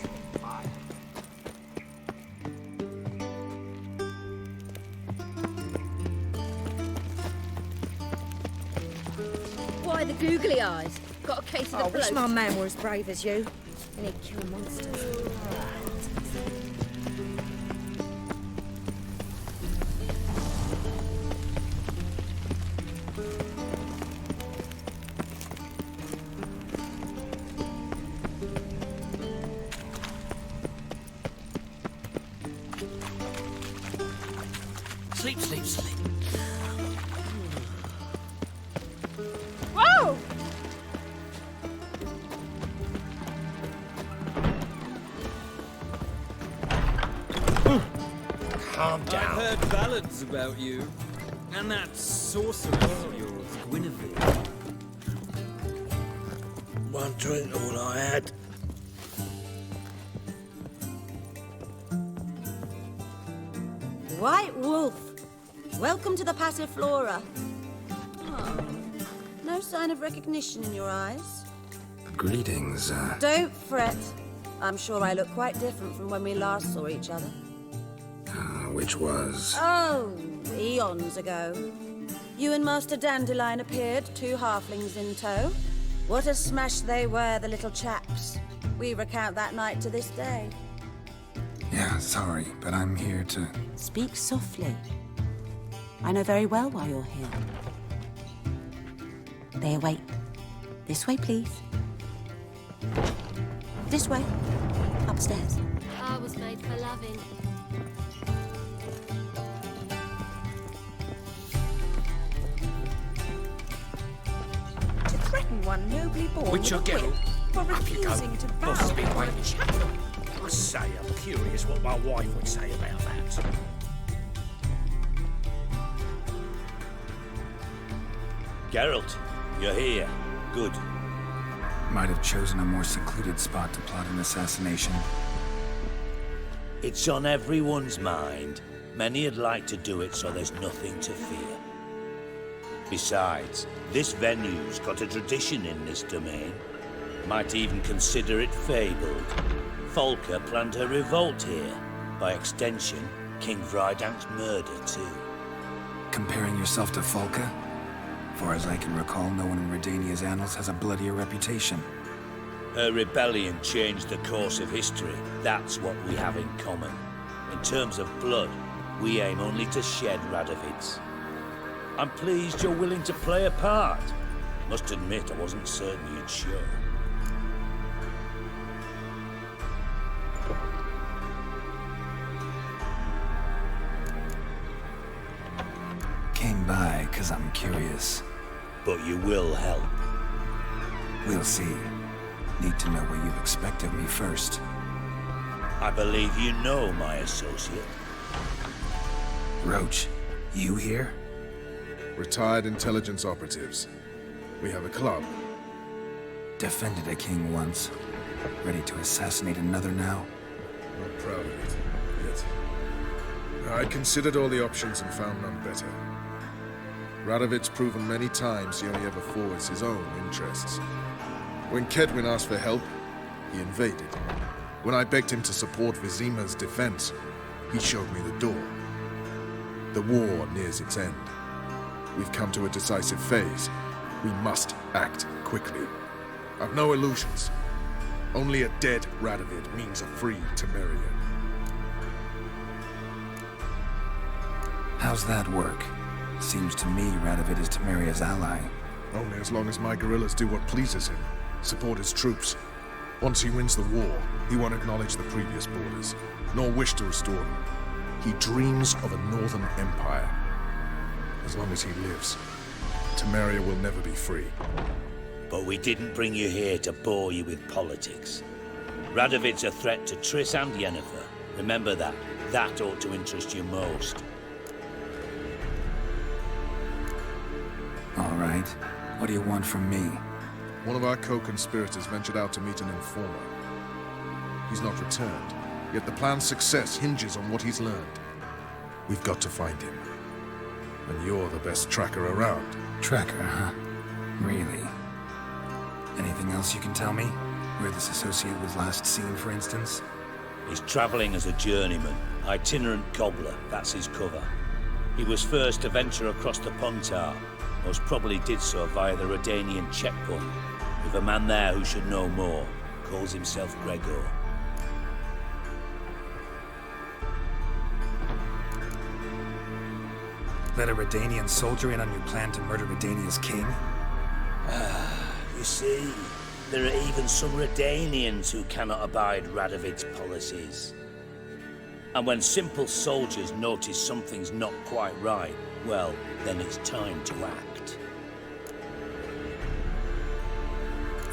Why the googly eyes? Got a case of the
I wish
bloat.
my man were as brave as you. And he'd kill monsters.
Sleep, sleep, sleep.
Whoa!
Calm down.
I've heard ballads about you. And that sorceress of yours, Guinevere.
One drink all I had.
White Wolf, welcome to the Passiflora. Oh, no sign of recognition in your eyes.
Greetings,
Don't fret. I'm sure I look quite different from when we last saw each other.
which was...
Oh, eons ago. You and Master Dandelion appeared, 2 halflings in tow. What a smash they were, the little chaps. We recount that night to this day.
Yeah, sorry, but I'm here to...
Speak softly. I know very well why you're here. There, wait. This way, please. This way. Upstairs.
I was made for loving.
To threaten one nobly born
Witcher
with a whip
Geralt,
for
up you go.
refusing to bow
Boss has been
before a
waiting.
chattel.
I say, I'm curious what my wife would say about that.
Geralt, you're here. Good.
Might have chosen a more secluded spot to plot an assassination.
It's on everyone's mind. Many would like to do it so there's nothing to fear. Besides, this venue's got a tradition in this domain. Might even consider it fabled. Folka planned her revolt here. By extension, King Vrydank's murder too.
Comparing yourself to Folka? Far as I can recall, no one in Redania's annals has a bloodier reputation.
Her rebellion changed the course of history. That's what we have in common. In terms of blood, we aim only to shed Radovid's. I'm pleased you're willing to play a part. Must admit, I wasn't certain you'd show.
Came by 'cause I'm curious.
But you will help.
We'll see. Need to know what you expect of me first.
I believe you know my associate.
Roach, you here?
Retired intelligence operatives. We have a club.
Defended a king once. Ready to assassinate another now?
Not proud of it, yet. I considered all the options and found none better. Radovid's proven many times he only ever forwards his own interests. When Kedwin asked for help, he invaded. When I begged him to support Vizima's defense, he showed me the door. The war nears its end. We've come to a decisive phase. We must act quickly. I've no illusions. Only a dead Radovid means a free Temeria.
How's that work? Seems to me Radovid is Temeria's ally.
Only as long as my guerrillas do what pleases him. Support his troops. Once he wins the war, he won't acknowledge the previous borders, nor wish to restore them. He dreams of a northern empire. As long as he lives, Temeria will never be free.
But we didn't bring you here to bore you with politics. Radovid's a threat to Triss and Yennefer. Remember that. That ought to interest you most.
All right. What do you want from me?
One of our co-conspirators ventured out to meet an informer. He's not returned, yet the plan's success hinges on what he's learned. We've got to find him. And you're the best tracker around.
Tracker, huh? Really? Anything else you can tell me? Where this associate was last seen, for instance?
He's traveling as a journeyman. Itinerant cobbler, that's his cover. He was first to venture across the Pontar. Most probably did so via the Redanian checkpoint. With a man there who should know more. Calls himself Gregor.
Let a Redanian soldier in on your plan to murder Redania's king?
You see, there are even some Redanians who cannot abide Radovid's policies. And when simple soldiers notice something's not quite right, well, then it's time to act.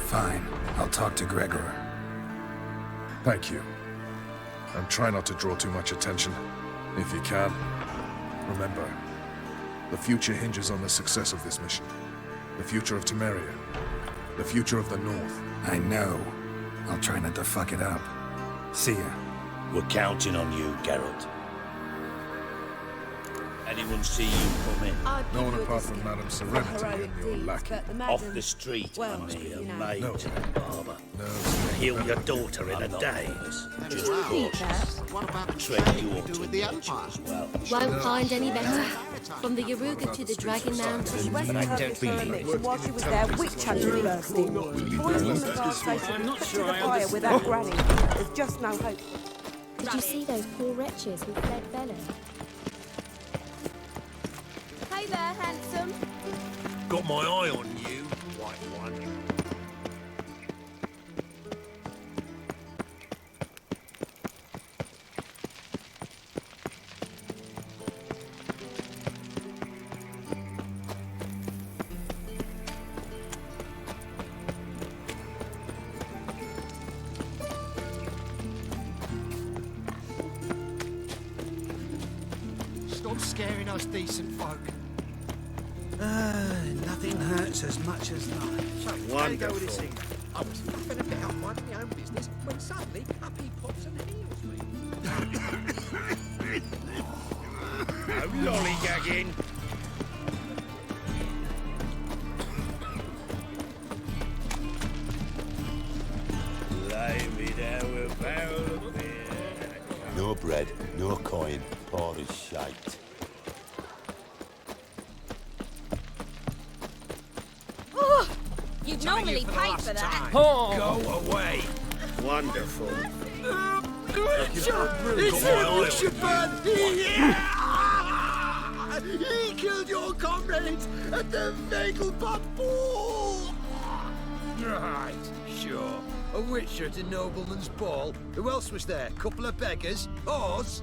Fine. I'll talk to Gregor.
Thank you. And try not to draw too much attention. If you can, remember, the future hinges on the success of this mission. The future of Temeria. The future of the North.
I know. I'll try not to fuck it up. See ya.
We're counting on you, Geralt. Anyone see you come in?
No one apart from Madame Serenity and your lackey.
Off the street, I mean, a maid
No.
and a barber.
No,
Heal your daughter in a day. Just cautious. A trade you ought to nurture as well.
Won't find any better. From the Yaruga to the Dragon Mountain.
But I don't believe it. While she was there, witch hunting burst in. Boys on the guard station put to the fire without Granny. There's just no hope.
Did you see those poor wretches who fled Belen? Hey there, handsome.
Got my eye on you, white one.
Stop scaring us decent folk.
Nothing hurts as much as life.
So, there you go with this thing. I was faffing about minding my own business when suddenly up he pops and heals me.
No lollygagging. Lay me down with a barrel of beer.
No bread, no coin, poor as shite.
Oh, you'd normally pay for that.
Go away. Wonderful.
It's him, Richard! He killed your comrades at the Vegelbud Ball! Right, sure. A witch at a nobleman's ball. Who else was there? Couple of beggars? Whores?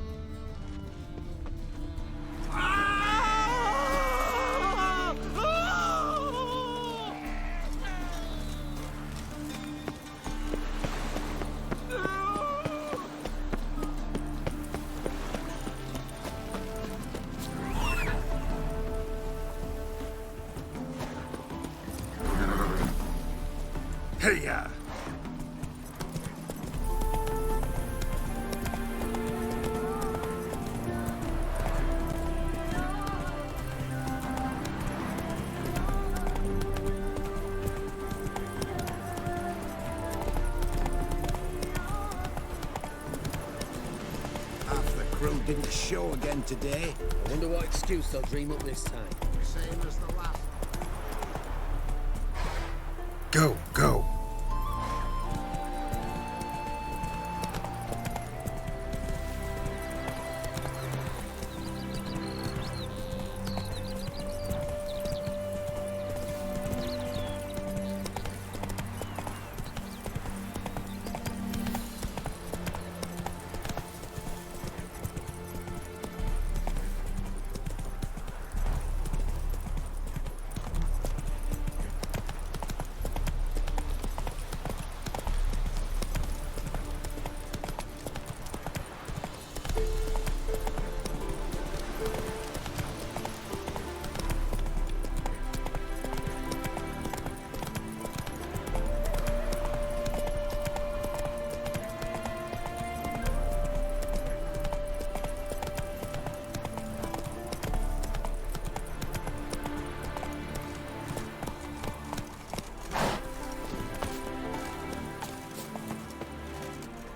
Hey-ya!
Half the crew didn't show again today.
I wonder what excuse they'll dream up this time.
Same as the last.
Go, go.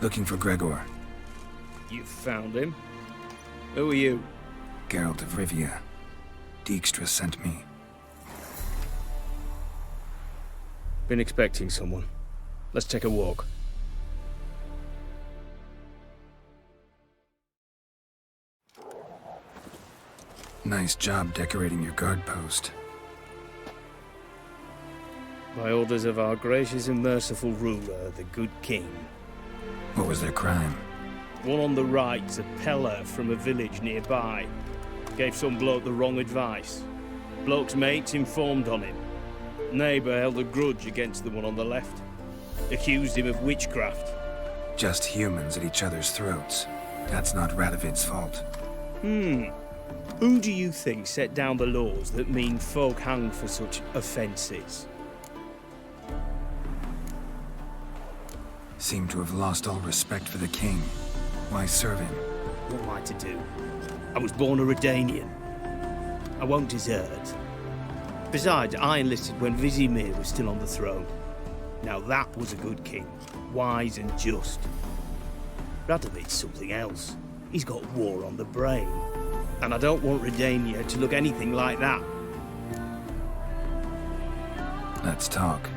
Looking for Gregor.
You found him? Who are you?
Geralt of Rivia. Dijkstra sent me.
Been expecting someone. Let's take a walk.
Nice job decorating your guard post.
By orders of our gracious and merciful ruler, the good king.
What was their crime?
One on the right's a peller from a village nearby. Gave some bloke the wrong advice. Bloke's mates informed on him. Neighbour held a grudge against the one on the left. Accused him of witchcraft.
Just humans at each other's throats. That's not Radovid's fault.
Who do you think set down the laws that mean folk hanged for such offences?
Seem to have lost all respect for the king. Why serve him?
What am I to do? I was born a Redanian. I won't desert. Besides, I enlisted when Vizimir was still on the throne. Now that was a good king, wise and just. Radovid's something else. He's got war on the brain. And I don't want Redania to look anything like that.
Let's talk.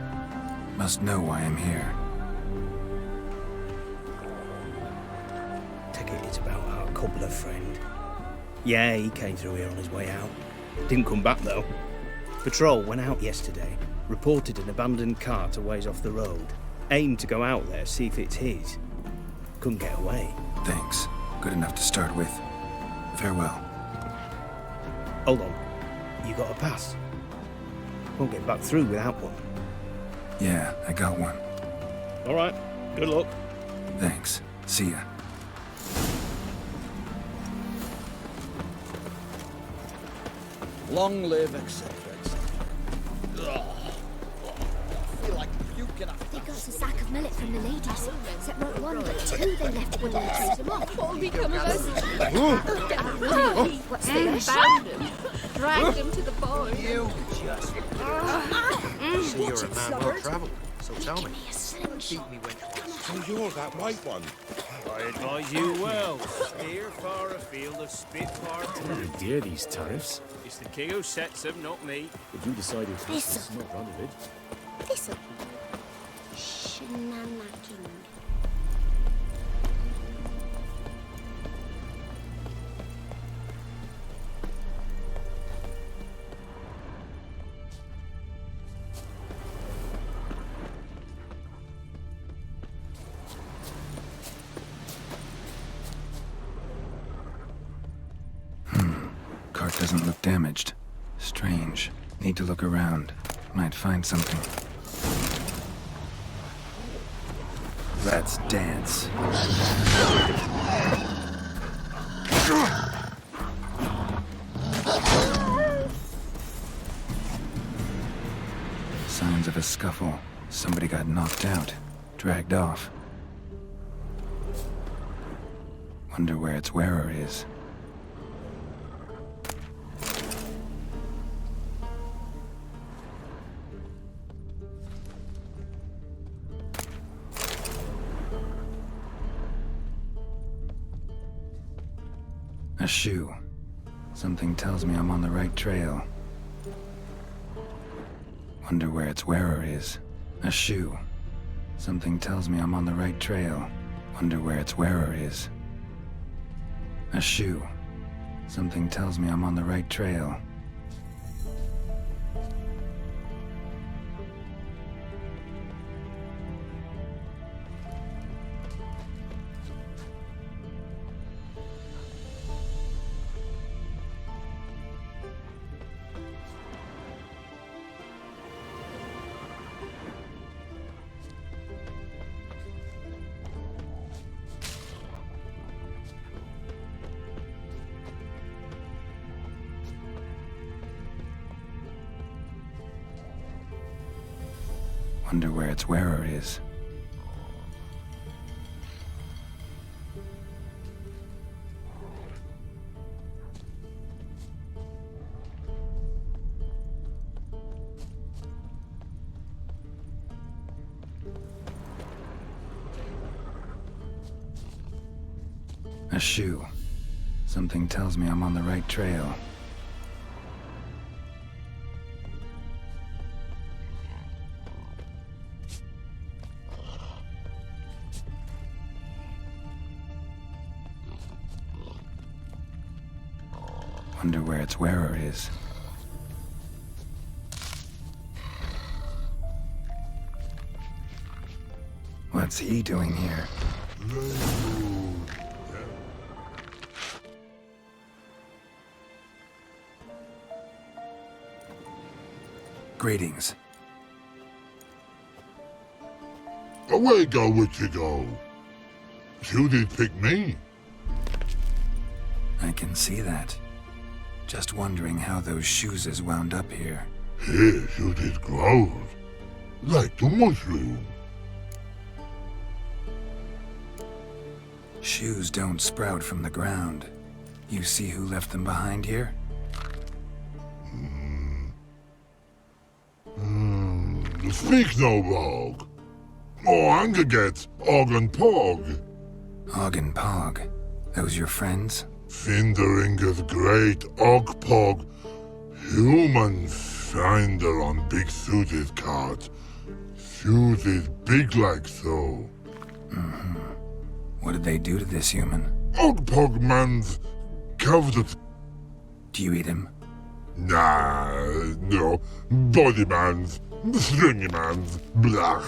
Must know why I'm here.
Take it it's about our cobbler friend. Yeah, he came through here on his way out. Didn't come back though. Patrol went out yesterday, reported an abandoned cart a ways off the road. Aimed to go out there, see if it's his. Couldn't get away.
Thanks. Good enough to start with. Farewell.
Hold on. You got a pass? Won't get back through without one.
Yeah, I got one.
All right. Good luck.
Thanks. See ya.
Long live, etc., etc. I feel like puking up.
They got a sack of millet from the ladies. Except not one, but two they left when they chased them off. What will become of us? What's
They
this?
found him, dragged him to the boy.
You just... See, you're a man well travelled, so tell me. Beat me when...
So you're that white one?
I advise you well. Steer far afield of Spitfire.
Oh dear, these tariffs.
It's the king who sets them, not me.
If you decided to
This-
not run of it.
This'll... Shenanacking.
Cart doesn't look damaged. Strange. Need to look around. Might find something. Let's dance. Signs of a scuffle. Somebody got knocked out. Dragged off. Wonder where its wearer is. A shoe. Something tells me I'm on the right trail. Wonder where its wearer is. A shoe. Something tells me I'm on the right trail. Wonder where its wearer is. A shoe. Something tells me I'm on the right trail. Wonder where its wearer is. A shoe. Something tells me I'm on the right trail. Wonder where its wearer is. What's he doing here? Greetings.
Away go, witchy go. You did pick me.
I can see that. Just wondering how those shoes wound up here.
Yes, you did grow. Like the mushroom.
Shoes don't sprout from the ground. You see who left them behind here?
Speak no bog. Oh, anger get Og and Pog.
Og and Pog? Those your friends?
Finderinger's great Og Pog. Human finder on big suited cart. Suited big like so.
Mm-hmm. What did they do to this human?
Og Pog man's coveted.
Do you eat him?
Nah, no. Body man's, stringy man's, blah.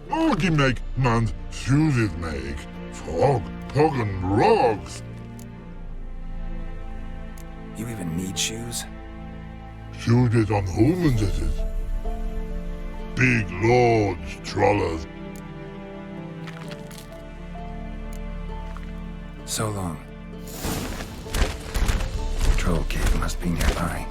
Oggy make man's suited make. Frog, Pog and Rogs.
You even need shoes?
Suited on humans it is. Big lords, trollers.
So long. Troll cave must be nearby.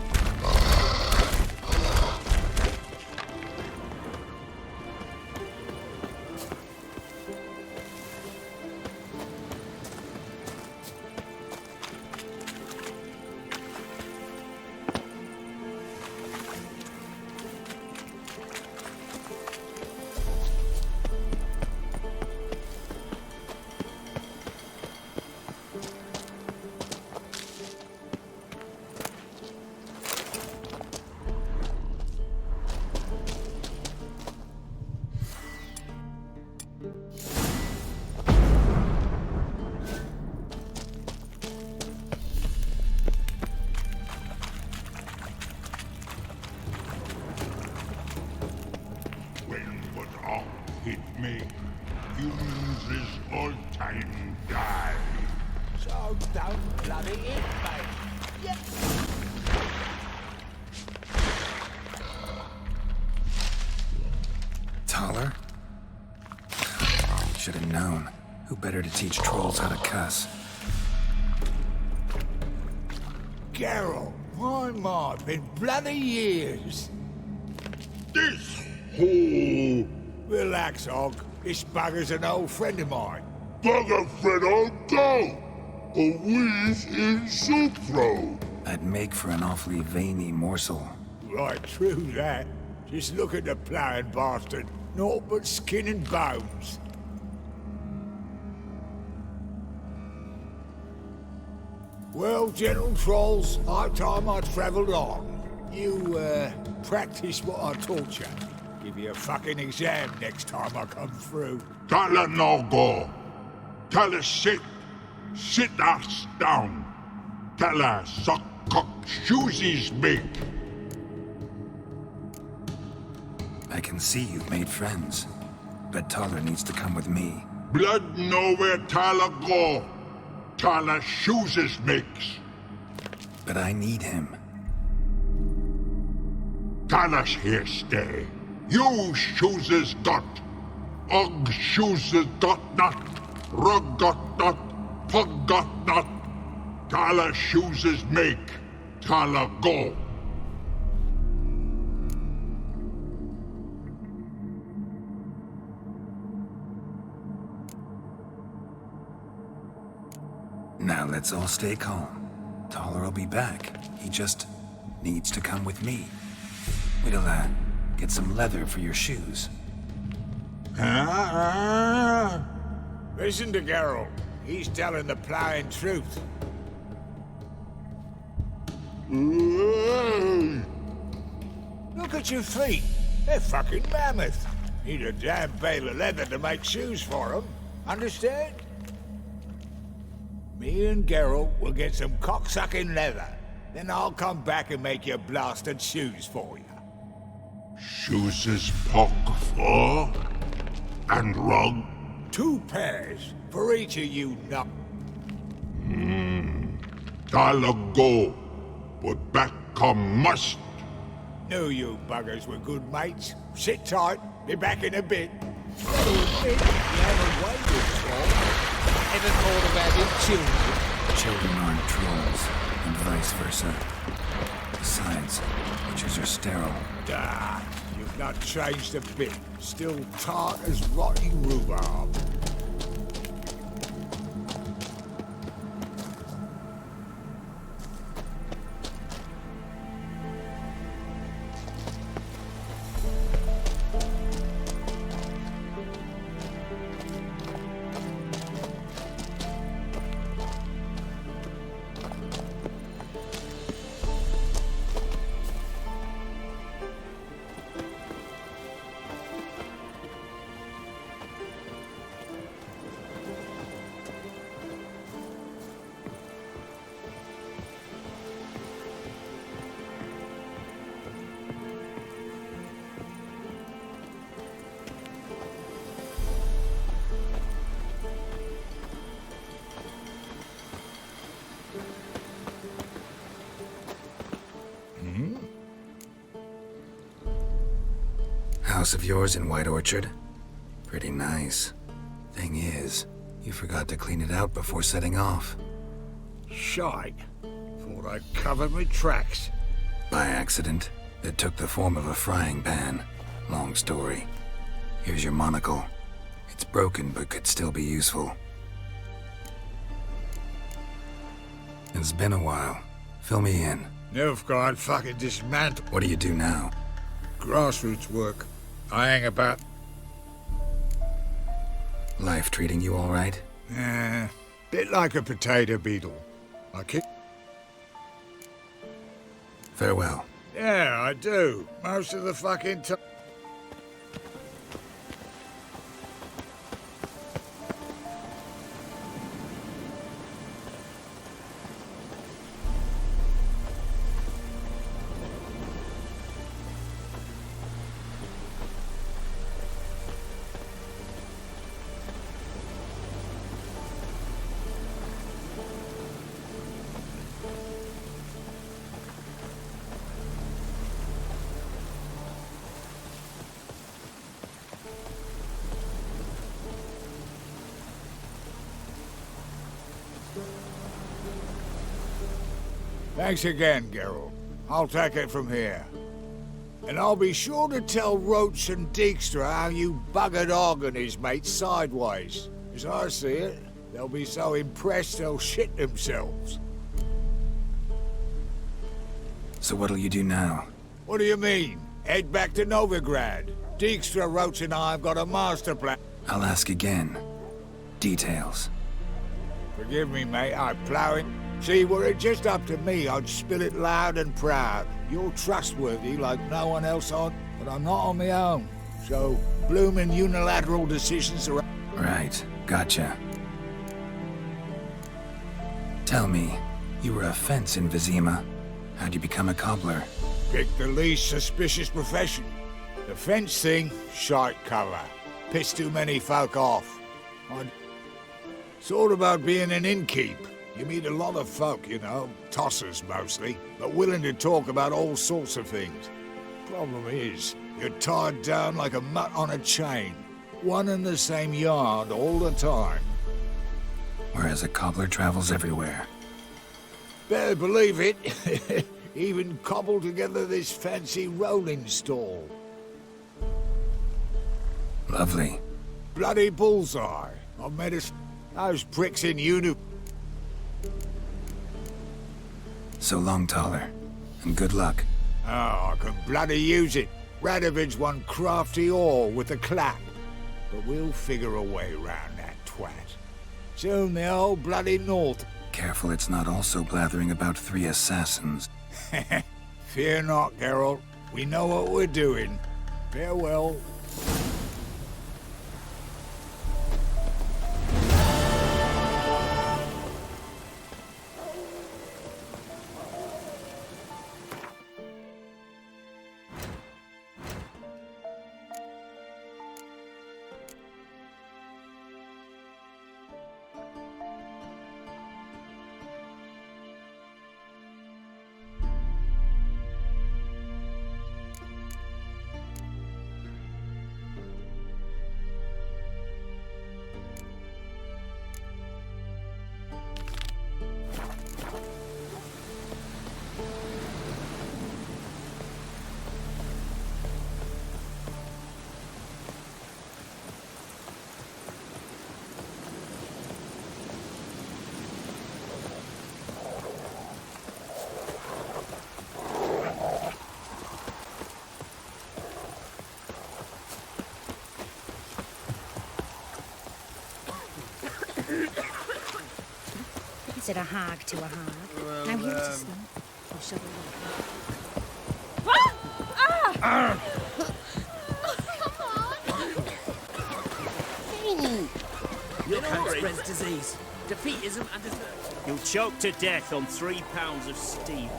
Hit me. Humans is all time die.
So don't bloody hit me. Yep.
Taller? Should have known. Who better to teach trolls how to cuss?
Geralt, my, been bloody years.
This whole...
Relax, Og. This bugger's an old friend of mine.
Bugger friend, I'll go. A wheeze in soup throw.
I'd make for an awfully veiny morsel.
Right, true that. Just look at the ploughing bastard. Naught but skin and bones. Well, gentle trolls, high time I travelled on. You, practice what I taught you. Give you a fucking exam next time I come through.
Tell her no go. Tell her sit. Sit ass down. Tell her suck cock shoesies big.
I can see you've made friends, but Taller needs to come with me.
Blood know where Taller go. Taller shoeses makes.
But I need him.
Taller's here stay. You shoeses got. Og shoeses got not. Rug got not. Pug got not. Taller shoeses make. Taller go.
Now let's all stay calm. Taller will be back. He just needs to come with me. We'll, get some leather for your shoes.
Listen to Geralt. He's telling the ploughing truth. Look at your feet. They're fucking mammoth. Need a damn bale of leather to make shoes for them. Understand? Me and Geralt will get some cocksucking leather. Then I'll come back and make your blasted shoes for you.
Shoeses pog for and rug.
2 pairs for each of you nut.
Taller go, but back come must.
Knew you buggers were good mates. Sit tight. Be back in a bit. Gotta admit, you haven't waited for. Ever thought about it, children?
Children aren't trolls, and vice versa. Besides, witches are sterile.
Ah, you've not changed a bit. Still tart as rotting rhubarb.
house of yours in White Orchard? Pretty nice. Thing is, you forgot to clean it out before setting off.
Shite. Thought I'd covered my tracks.
By accident, it took the form of a frying pan. Long story. Here's your monocle. It's broken but could still be useful. It's been a while. Fill me in.
Nilfgaard fucking dismantled.
What do you do now?
Grassroots work. I hang about.
Life treating you all right?
Bit like a potato beetle. I kick.
Farewell.
Yeah, I do. Most of the fucking time. Thanks again, Geralt. I'll take it from here. And I'll be sure to tell Roach and Dijkstra how you buggered Og and his mates sideways. As I see it, they'll be so impressed they'll shit themselves.
So what'll you do now?
What do you mean? Head back to Novigrad. Dijkstra, Roach and I have got a master plan.
I'll ask again. Details.
Forgive me, mate, I'm ploughing. See, were it just up to me, I'd spill it loud and proud. You're trustworthy like no one else on, but I'm not on my own. So, bloomin' unilateral decisions are...
Right, gotcha. Tell me, you were a fence in Vizima. How'd you become a cobbler?
Pick the least suspicious profession. The fence thing, shite cover. Piss too many folk off. It's all about being an innkeep. You meet a lot of folk, you know, tossers mostly, but willing to talk about all sorts of things. Problem is, you're tied down like a mutt on a chain. One and the same yard all the time.
Whereas a cobbler travels everywhere.
Better believe it. Even cobbled together this fancy rolling stall.
Lovely.
Bloody bullseye. I've met those pricks in uniform.
So long, Taller. And good luck.
Oh, I can bloody use it. Radovid's one crafty ore with a clap. But we'll figure a way round that twat. Soon the old bloody north.
Careful it's not also blathering about 3 assassins.
Fear not, Geralt. We know what we're doing. Farewell.
Said a hog to a hog.
Well,
Now here's a stump. I'll show you
Your
coat spreads disease, defeatism and desert.
You'll choke to death on 3 pounds of steel.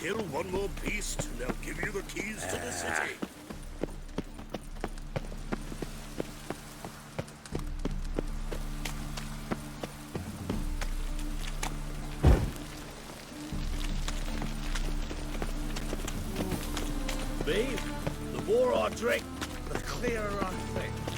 Kill one more beast, and they'll give you the keys to the city. Babe, the more I drink, the clearer I think.